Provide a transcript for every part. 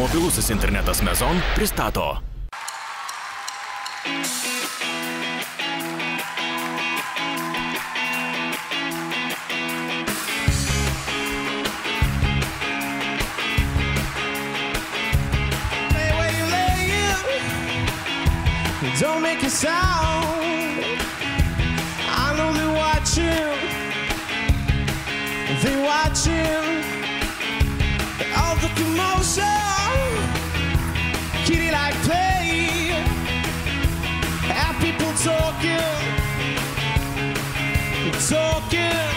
Mobilusis internetas Mezon pristato. Don't make a sound. I know they're watching. They're watching all the commotion. Kitty like play. Have people talking, talking.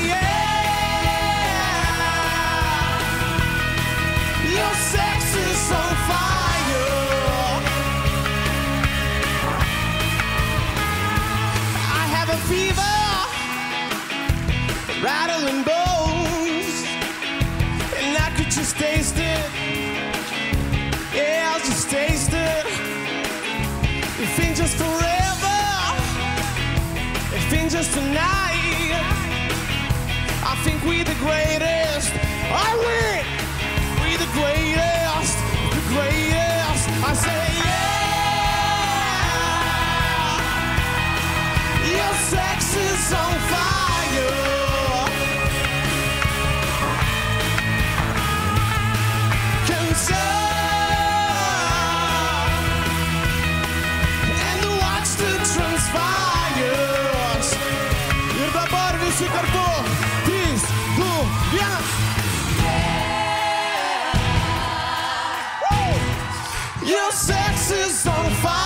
Yeah, your sex is on fire. Fever, rattling bones, and I could just taste it. Yeah, I'll just taste it. If ain't just forever, if ain't just tonight, I think we're the greatest. Are we? We're the greatest, the greatest. I say yeah. Your sex is on fire. Concern and watch the transpires. Ir dabar visi kartu. 3, 2, 1. Your sex is on fire.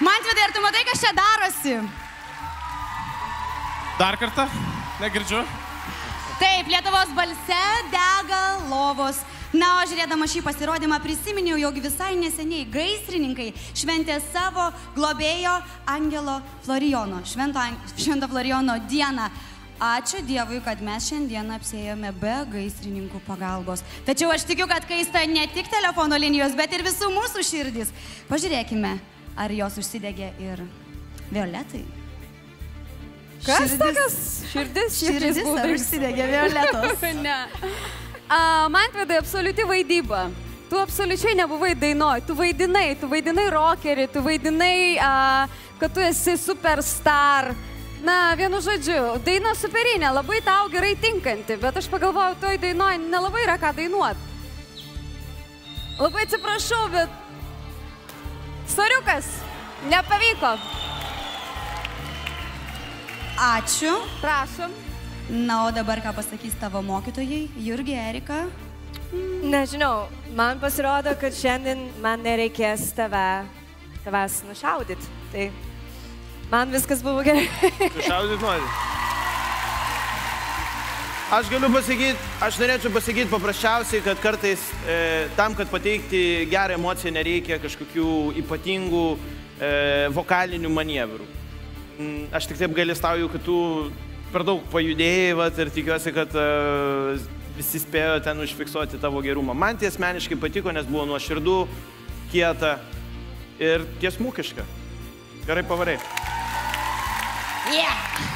Mantvidai, ar tu matai, kas čia darosi? Dar kartą? Negirdžiu. Taip, Lietuvos balse dega lovos. Na, o žiūrėdama šį pasirodymą prisiminiau, jog visai neseniai gaisrininkai šventė savo globėjo Angelo Florijono, Švento Florijono dieną. Ačiū Dievui, kad mes šiandien apsėjome be gaisrininkų pagalbos. Tačiau aš tikiu, kad kaista ne tik telefono linijos, bet ir visų mūsų širdis. Pažiūrėkime, ar jos užsidegė ir Violetai. Kas tokias širdis? Širdis ar užsidegė Violetos? Ne. Mantvidai, absoliuti vaidyba. Tu absoliučiai nebuvai dainoj. Tu vaidinai rockerį, tu vaidinai, kad tu esi superstar. Na, vienu žodžiu, daina superinė, labai tau gerai tinkanti, bet aš pagalvojau, toj dainoj nelabai yra ką dainuot. Labai atsiprašau, bet soriukas, nepavyko. Ačiū. Prašom. Na, o dabar ką pasakys tavo mokytojai, Jurgi, Erika? Nežinau, man pasirodo, kad šiandien man nereikės tavęs nušaudyti. Tai man viskas buvo gerai. Nušaudyti nori. Aš galiu pasakyti, aš norėčiau pasakyti paprasčiausiai, kad kartais tam, kad pateikti gerą emociją, nereikia kažkokių ypatingų vokalinių manievrų. Aš tik taip gailestauju, kad tu per daug pajudėjai ir tikiuosi, kad visi spėjo ten užfiksuoti tavo gerumą. Man tai asmeniškai patiko, nes buvo nuoširdų, kieta ir tiesmukiška. Gerai pavarai. Yeah!